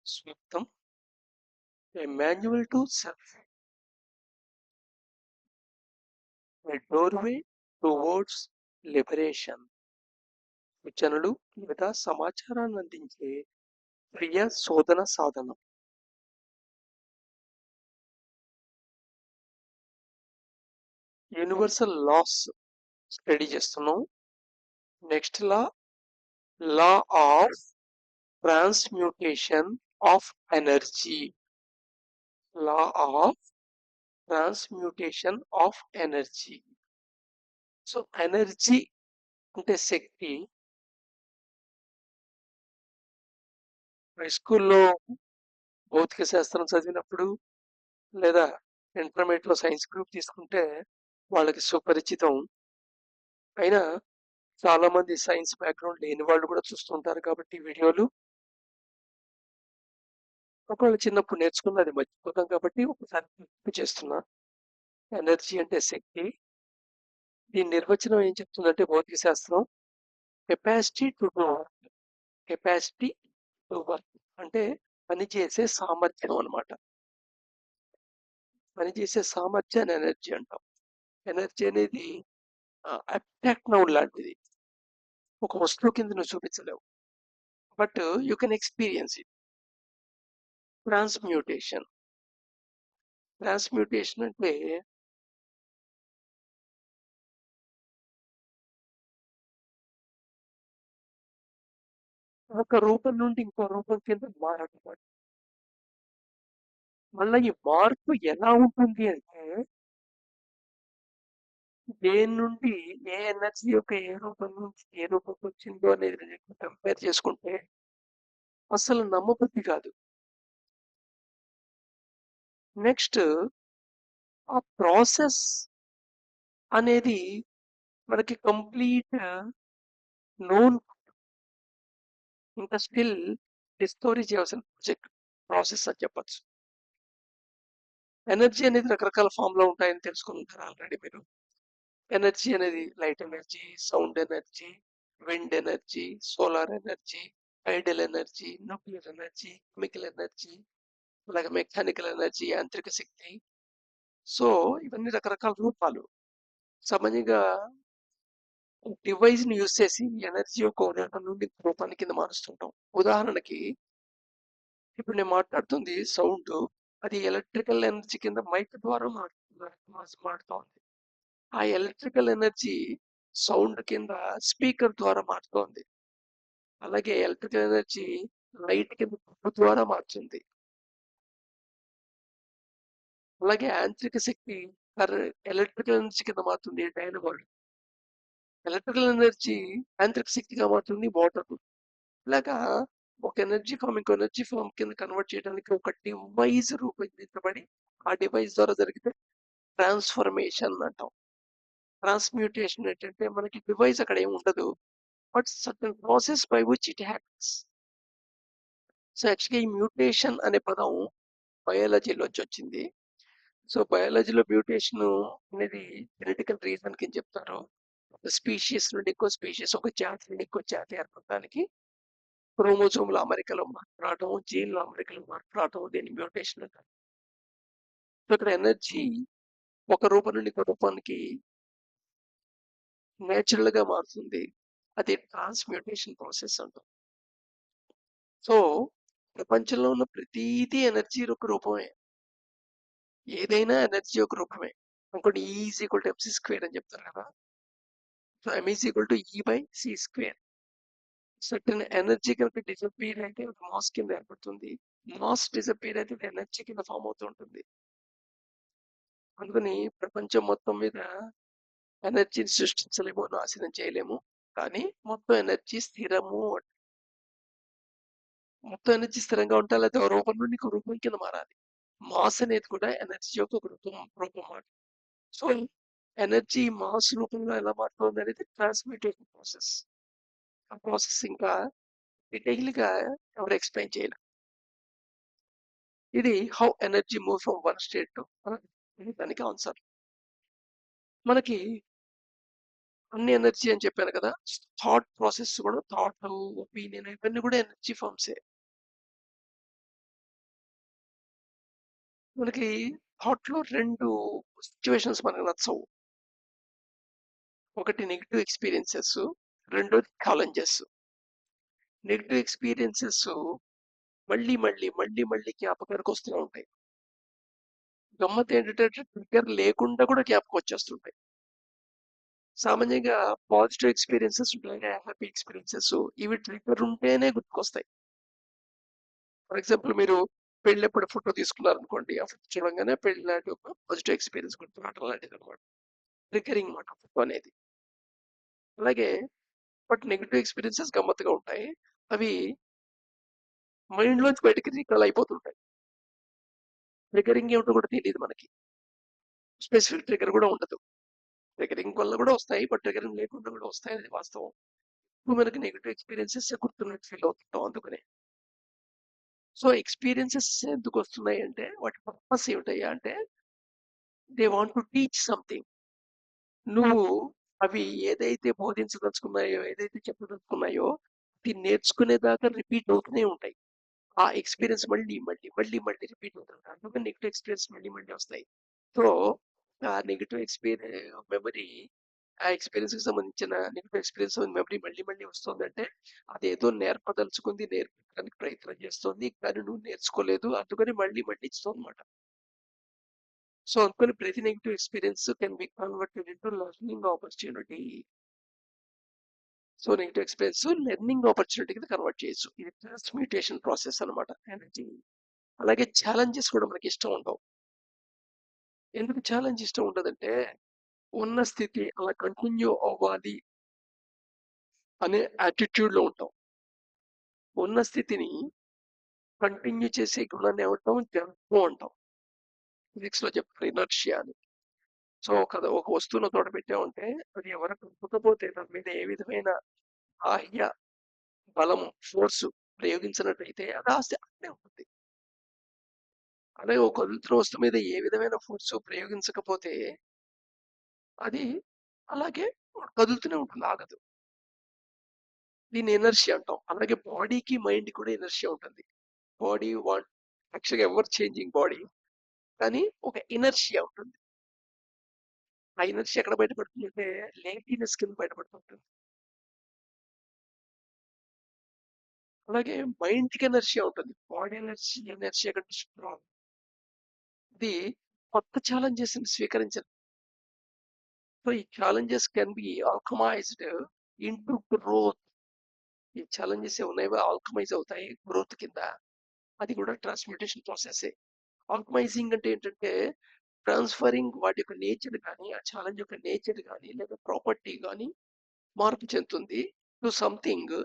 Swaptam, a manual to self, a doorway towards liberation. సూచనలు లేదా సమాచారాన్ని అందించే ప్రియ శోధన సాధనం. యూనివర్సల్ లాస్ స్టడీ చేస్తున్నాం. Next law of transmutation of energy. Law of transmutation of energy. So energy అంటే శక్తి. High స్కూల్లో భౌతిక శాస్త్రం చదివినప్పుడు లేదా ఇంటర్మీడియట్లో సైన్స్ గ్రూప్ తీసుకుంటే వాళ్ళకి సుపరిచితం. అయినా చాలా మంది సైన్స్ బ్యాక్గ్రౌండ్ లేని వాళ్ళు కూడా చూస్తుంటారు కాబట్టి వీడియోలు ఒకవేళ చిన్నప్పుడు నేర్చుకున్నది మర్చిపోతాం కాబట్టి ఒకసారి గుర్తు చేస్తున్నా. ఎనర్జీ అంటే శక్తి. దీని నిర్వచనం ఏం చెప్తుందంటే భౌతిక శాస్త్రం capacity to do work. Capacity to work అంటే పనిచేసే సామర్థ్యం అనమాట. పనిచేసే సామర్థ్యాన్ని ఎనర్జీ అంటాం. ఎనర్జీ అనేది అబ్స్ట్రాక్ట్ నౌన్ లాంటిది. ఒక వస్తువు కింద నువ్వు చూపించలేవు, but you can experience it. Transmutation. Transmutation అంటే ఒక రూపం నుండి ఇంకో రూపం కింద మారటం. మళ్ళీ ఈ మార్పు ఎలా ఉంటుంది అంటే దేని నుండి ఏ ఎనర్జీ యొక్క ఏ రూపం నుంచి ఏ రూపం వచ్చిందో అనేది కంపేర్ చేసుకుంటే అసలు నమ్మబుద్ధి కాదు. నెక్స్ట్ ఆ ప్రాసెస్ అనేది మనకి కంప్లీట్ నోన్, ఇంకా స్టిల్ డిస్కవరీ చేయాల్సిన ప్రాజెక్ట్ ప్రాసెస్ అని చెప్పచ్చు. ఎనర్జీ అనేది రకరకాల ఫామ్ లో ఉంటాయని తెలుసుకుని ఉంటారు ఆల్రెడీ మీరు. ఎనర్జీ అనేది light energy, sound energy, wind energy, solar energy, Idol energy, nuclear energy, chemical energy, అలాగే మెకానికల్ ఎనర్జీ, యాంత్రిక శక్తి. సో ఇవన్నీ రకరకాల రూపాలు. సామాన్యంగా డివైస్ ని యూజ్ చేసి ఎనర్జీ యొక్క రూపం నుండి రూపాన్ని కింద మారుస్తుంటాం. ఉదాహరణకి ఇప్పుడు నేను మాట్లాడుతుంది సౌండ్, అది ఎలక్ట్రికల్ ఎనర్జీ కింద మైక్ ద్వారా మారుతోంది. ఆ ఎలక్ట్రికల్ ఎనర్జీ సౌండ్ కింద స్పీకర్ ద్వారా మారుతోంది. అలాగే ఎలక్ట్రికల్ ఎనర్జీ లైట్ కింద బల్బు ద్వారా మార్చింది. అలాగే యాంత్రిక శక్తి ఎలక్ట్రికల్ ఎనర్జీ కింద మారుతుంది డైనమో. ఎలక్ట్రికల్ ఎనర్జీ యాంత్రిక శక్తిగా మారుతుంది మోటార్. ఇలాగా ఒక ఎనర్జీ ఫామ్ ఇంకో ఎనర్జీ ఫామ్ కింద కన్వర్ట్ చేయడానికి ఒక డివైస్ రూపొందించబడి ఆ డివైస్ ద్వారా జరిగితే ట్రాన్స్ఫర్మేషన్ అంటాం. ట్రాన్స్మ్యూటేషన్ ఏంటంటే మనకి డివైస్ అక్కడ ఏమి ఉండదు, but certain process by which it happens. So యాక్చువల్గా ఈ మ్యూటేషన్ అనే పదం బయాలజీలోంచి వచ్చింది. సో బయాలజీలో మ్యూటేషన్ అనేది జెనెటికల్ రీజన్ కింద చెప్తారు. ఒక స్పీషీస్ నుండి ఇంకో స్పీషీస్, ఒక జాతి నుండి ఇంకో జాతి ఏర్పడడానికి క్రోమోజోముల అమరికలో మార్పు రావడం, జీన్ల అమరికలో మార్పు రావడం, దీన్ని మ్యూటేషన్ అంటారు. సో ఇక్కడ ఎనర్జీ ఒక రూపం నుండి ఇంకో రూపానికి నేచురల్ గా మారుతుంది. అది ట్రాన్స్మ్యూటేషన్ ప్రాసెస్ అంటాం. సో ప్రపంచంలో ఉన్న ప్రతిదీ ఎనర్జీ యొక్క రూపమే. ఏదైనా ఎనర్జీ యొక్క రూపమే. ఇంకోటి E=mc² అని చెప్తారు కదా. So M=E/c². సర్టన్ ఎనర్జీ కనుక డిసపియర్ అయితే మాస్ కింద ఏర్పడుతుంది. మాస్ డిసపియర్ అయితే ఎనర్జీ కింద ఫామ్ అవుతూ ఉంటుంది. అందుకని ప్రపంచం మొత్తం మీద ఎనర్జీని సృష్టించలేము, నాశనం చేయలేము, కానీ మొత్తం ఎనర్జీ స్థిరము. మొత్తం ఎనర్జీ స్థిరంగా ఉంటే లేదా ఒక రూపం నుండి ఇంకో రూపం కింద మారాలి. మాస్ అనేది కూడా ఎనర్జీ యొక్క ఒక రూపం మాట. సో ఎనర్జీ మాస్ రూపంలో ఎలా మారుతుంది అనేది ట్రాన్స్మిటేషన్ ప్రాసెస్. ఆ ప్రాసెస్ ఇంకా డీటెయిల్ గా ఎవరు ఎక్స్ప్లెయిన్ చేయలేరు. ఇది how energy move from one state to దానికి ఆన్సర్. మనకి అన్ని ఎనర్జీ అని చెప్పాను కదా, థాట్ ప్రాసెస్ కూడా, థాట్, ఒపీనియన్, ఇవన్నీ కూడా ఎనర్జీ ఫార్మ్సే. మనకి థాట్‌లో 2 సిట్యుయేషన్స్ మనకు నచ్చవు. ఒకటి నెగెటివ్ ఎక్స్‌పీరియన్సెస్, రెండోది ఛాలెంజెస్. నెగెటివ్ ఎక్స్‌పీరియన్సెస్ మళ్ళీ జ్ఞాపకానికి వస్తూనే ఉంటాయి. గమ్మత్తేంటంటే ట్రిగ్గర్ లేకుండా కూడా జ్ఞాపకం వచ్చేస్తుంటాయి. సామాన్యంగా పాజిటివ్ ఎక్స్‌పీరియన్సెస్ ఉంటాయి. హ్యాపీ ఎక్స్‌పీరియన్సెస్ ఇవి ట్రిగ్గర్ ఉంటేనే గుర్తుకొస్తాయి. ఫర్ ఎగ్జాంపుల్ మీరు పెళ్ళప్పుడు ఫోటో తీసుకున్నారనుకోండి. ఆ ఫోటో చూడంగానే పెళ్లి లాంటి ఒక పాజిటివ్ ఎక్స్‌పీరియన్స్ గుర్తురావడం లాంటిదనమాట. ట్రిగ్గరింగ్ మాట ఫోటో అనేది. అలాగే బట్ నెగెటివ్ ఎక్స్‌పీరియన్సెస్ గమ్మత్తుగా ఉంటాయి. అవి మైండ్‌లోంచి బయటికి రీకాల్ అయిపోతుంటాయి. ట్రిగ్గరింగ్ ఏమిటో కూడా తెలీదు మనకి. స్పెసిఫిక్ ట్రిగ్గర్ కూడా ఉండదు. ట్రిగ్గరింగ్ వల్ల కూడా వస్తాయి. బట్ ట్రిగ్గరింగ్ లేకుండా కూడా వస్తాయి అనేది వాస్తవం. ఇప్పుడు మనకి నెగెటివ్ ఎక్స్‌పీరియన్సెస్ గుర్తున్నట్టు ఫీల్ అవుతుంటాం అందుకనే. సో, ఎక్స్‌పీరియన్సెస్ ఎందుకు వస్తున్నాయి అంటే వాటి పర్పస్ ఏమిటయ్యా అంటే they want to teach something. నువ్వు అవి ఏదైతే బోధించదలుచుకున్నాయో, ఏదైతే చెప్పదలుచుకున్నాయో అది నేర్చుకునేదాకా రిపీట్ అవుతూనే ఉంటాయి. ఆ ఎక్స్‌పీరియన్స్ మళ్ళీ రిపీట్ అవుతుంది. అందుకని నెగెటివ్ ఎక్స్‌పీరియన్స్ మళ్ళీ వస్తాయి. సో, ఆ నెగెటివ్ మెమరీ ఆ ఎక్స్‌పీరియన్స్‌కి సంబంధించిన నెగెటివ్ ఎక్స్‌పీరియన్స్ మెమరీ మళ్ళీ వస్తుందంటే అదేదో నేర్పదలుచుకుంది, నేర్పించడానికి ప్రయత్నం చేస్తోంది. కానీ నువ్వు నేర్చుకోలేదు. అందుకని మళ్ళీ ఇస్తుందన్నమాట. సో, అనుకోని ప్రతి negative experience can be converted into learning opportunity. So, negative experience learning opportunity కింద కన్వర్ట్ చేయొచ్చు. ఇది ట్రాన్స్‌మ్యుటేషన్ ప్రాసెస్ అన్నమాట. ఎనర్జీ. అలాగే ఛాలెంజెస్ కూడా మనకి ఇష్టం ఉండవు. ఎందుకు ఛాలెంజ్ ఇష్టం ఉండదంటే, ఉన్న స్థితి అలా కంటిన్యూ అవ్వాలి అనే యాటిట్యూడ్‌లో ఉంటాం. ఉన్న స్థితిని కంటిన్యూ చేసే గుణాన్ని ఏమంటాం? జన్మం అంటాం. ఫిజిక్స్‌లో చెప్తారు ఇనర్షియా అని. సో, ఒక వస్తువుని ఒక చోట పెట్టామంటే అది ఎవరికి దొరకకపోతే దాని మీద ఏ విధమైన బాహ్య బలము, ఫోర్స్ ప్రయోగించినట్టయితే అది అక్కడే ఉంటుంది. అలాగే ఒక కదులుతున్న వస్తువు మీద ఏ విధమైన ఫోర్స్ ప్రయోగించకపోతే అది అలాగే కదులుతూనే ఉంటుంది, ఆగదు. దీన్ని ఎనర్షియా అంటాం. అలాగే బాడీకి, మైండ్‌కి కూడా ఎనర్షియా ఉంటుంది. బాడీ వాంట్ యాక్చువల్‌గా ఎవర్ చేంజింగ్ బాడీ. కానీ ఒక ఇనర్షియా ఉంటుంది. ఆ ఇనర్షియా ఎక్కడ బయటపడుతుందంటే లేజినెస్ కింద బయటపడుతుంటుంది. అలాగే మైండ్‌కి ఎనర్షియా ఉంటుంది. బాడీ ఎనర్షియా కంటే స్ట్రాంగ్. ఇది కొత్త ఛాలెంజెస్‌ని స్వీకరించదు. సో, ఈ challenges can be alchemized into growth. ఈ ఛాలెంజెస్ ఏమున్నాయో ఆల్కమైజ్ అవుతాయి గ్రోత్ కింద. అది కూడా ట్రాన్స్‌మ్యుటేషన్ ప్రాసెసే. ఆల్కమైజింగ్ అంటే ఏంటంటే ట్రాన్స్‌ఫరింగ్ వాటి యొక్క నేచర్ గాని, ఆ ఛాలెంజ్ యొక్క నేచర్ గాని, లేదా ప్రాపర్టీ గాని మార్పు చెందుతుంది to something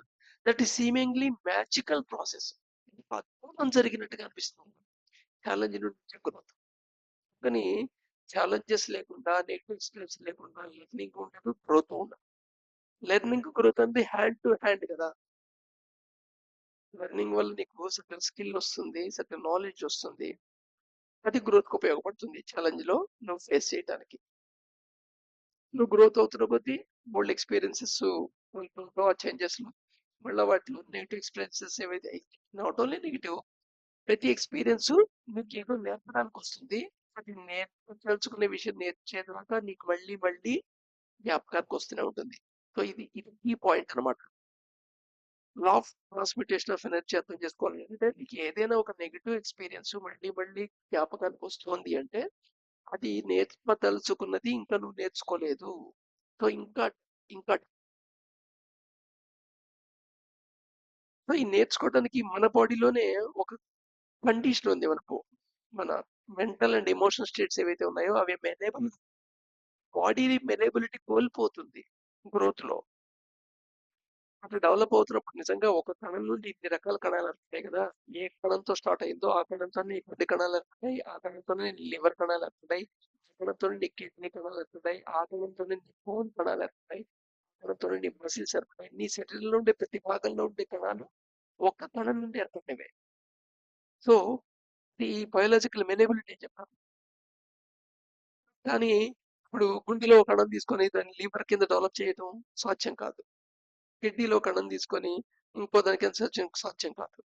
that is seemingly magical process. అద్భుతం జరిగినట్టుగా అనిపిస్తుంది ఛాలెంజ్ నుండి గ్రోత్. కానీ ఛాలెంజెస్ లేకుండా, నెగెటివ్ ఎక్స్‌పీరియన్స్ లేకుండా లెర్నింగ్ ఉండదు, గ్రోత్ ఉండదు. లెర్నింగ్, గ్రోత్ అనేది హ్యాండ్ టు హ్యాండ్ కదా! లెర్నింగ్ వల్ల నీకు సర్టెన్ స్కిల్ వస్తుంది, సర్టెన్ నాలెడ్జ్ వస్తుంది. అది గ్రోత్‌కి ఉపయోగపడుతుంది ఛాలెంజ్‌లో నువ్వు ఫేస్ చేయటానికి. నువ్వు గ్రోత్ అవుతున్న కొద్దీ బోలెడు ఎక్స్‌పీరియన్సెస్ పొందుతుంటావు. ఆ చేంజెస్‌లో మళ్ళా వాటిలో నెగెటివ్ ఎక్స్‌పీరియన్సెస్ ఏవైతే నాట్ ఓన్లీ నెగెటివ్, ప్రతి ఎక్స్‌పీరియన్స్ నీకేదో నేర్పడానికొస్తుంది. అది నేర్చుకునే విషయం నేర్చేదాకా నీకు మళ్ళీ జ్ఞాపకానికి వస్తూనే ఉంటుంది. సో, ఇది కీ పాయింట్ అన్నమాట. Law of transmutation of energy అర్థం చేసుకోవాలి. అంటే నీకు ఏదైనా ఒక నెగెటివ్ ఎక్స్‌పీరియన్స్ మళ్ళీ జ్ఞాపకానికి వస్తుంది అంటే అది నేర్పదలుచుకున్నది ఇంకా నువ్వు నేర్చుకోలేదు. సో, ఇంకా సో, ఈ నేర్చుకోవడానికి మన బాడీలోనే ఒక కండిషన్ ఉంది మనకు. మన మెంటల్ అండ్ ఎమోషనల్ స్టేట్స్ ఏవైతే ఉన్నాయో అవి బాడీ మెలేబిలిటీ కోల్పోతుంది గ్రోత్‌లో. అట్లా డెవలప్ అవుతున్నప్పుడు నిజంగా ఒక కణం నుండి ఇన్ని రకాల కణాలు ఏర్పడతాయి కదా! ఏ కణంతో స్టార్ట్ అయిందో ఆ కణంతోనే ఈ గుండె కణాలు ఏర్పడతాయి. ఆ కణంతోనే లివర్ కణాలు ఏర్పడతాయి. ఆ కణంతోనే నీ కిడ్నీ కణాలు ఏర్పడతాయి. ఆ కణంతోనే నీ బోన్ కణాలు ఏర్పడతాయి. ఆ కణంతోనే నీ మసిల్స్ ఏర్పడతాయి. నీ శరీరంలో ఉండే ప్రతి భాగంలో ఉండే కణాలు ఒక్క కణం నుండి ఏర్పడినవే. సో, ఈ బయోలాజికల్ మెలేబిలిటీ చెప్పాను. కానీ ఇప్పుడు గుండెలో ఒక కణం తీసుకొని దాన్ని లివర్ కింద డెవలప్ చేయడం సాధ్యం కాదు. కిడ్నీలో కణం తీసుకొని ఇంకో దానికి సాధ్యం సాధ్యం కాదు.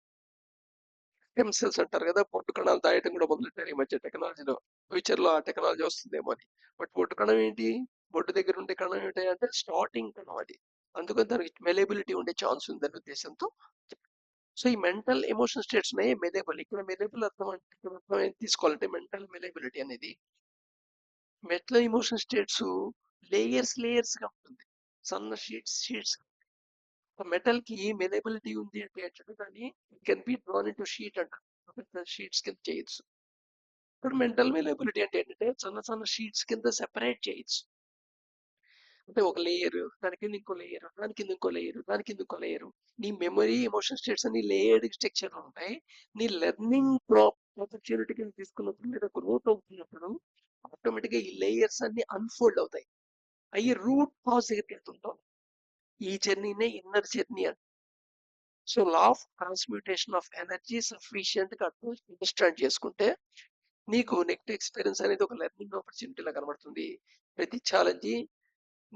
స్టెమ్ సెల్స్ అంటారు కదా, పొట్టు కణాలు దాయటం కూడా మొదలెట్టారు ఈ మధ్య టెక్నాలజీలో. ఫ్యూచర్ లో ఆ టెక్నాలజీ వస్తుందేమో అని. బట్ పొట్టు కణం ఏంటి, బొడ్డు దగ్గర ఉండే కణం ఏంటి అంటే స్టార్టింగ్ కణం అది. అందుకని దానికి మెలేబిలిటీ ఉండే ఛాన్స్ ఉందనే ఉద్దేశంతో. సో ఈ మెంటల్ ఎమోషన్ స్టేట్స్ నే మెలేబుల్. ఇక్కడ మెలేబుల్ అర్థం అంటే ఇక్కడ అర్థం ఏం తీసుకోవాలంటే మెంటల్ మెలేబిలిటీ అనేది mental emotion states layers layers గా ఉంటుంది. సన్న షీట్స్ మెటల్ కి మెలేబిలిటీ ఉంది అంటే ఏంటంటే దాన్ని can be drawn into sheet అంటారు. షీట్స్ కింద చేయొచ్చు. ఇప్పుడు మెంటల్ మెలేబిలిటీ అంటే ఏంటంటే చిన్న చిన్న షీట్స్ కింద సెపరేట్ చేయొచ్చు. అంటే ఒక లేయర్, దాని కింద ఇంకో లేయర్, దాని కింద ఇంకో లేయర్, దాని కింద ఇంకో లేయర్. నీ మెమరీ ఎమోషన్ స్టేట్స్ అన్ని లేయర్డ్ స్ట్రక్చర్ ఉంటాయి. నీ లెర్నింగ్ ఆపర్చునిటీ కింద తీసుకున్నప్పుడు లేదా గ్రోత్ అవుతున్నప్పుడు ఆటోమేటిక్ గా ఈ లేయర్స్ అన్ని అన్ఫోల్డ్ అవుతాయి. అవి రూట్ కాజ్ దగ్గరికి వెళ్తుంటాం. ఈ జర్నీనే ఇన్నర్ జర్నీ అని. So law of transmutation of energy sufficient గా అండర్స్టాండ్ చేసుకుంటే నీకు నెక్స్ట్ ఎక్స్పీరియన్స్ అనేది ఒక లెర్నింగ్ ఆపర్చునిటీ లా కనబడుతుంది. ప్రతి ఛాలెంజ్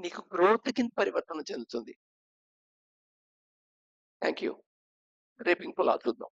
నీకు గ్రోత్ కింద పరివర్తన చెందుతుంది. Thank you. రేపు ఇంకోలా చూద్దాం.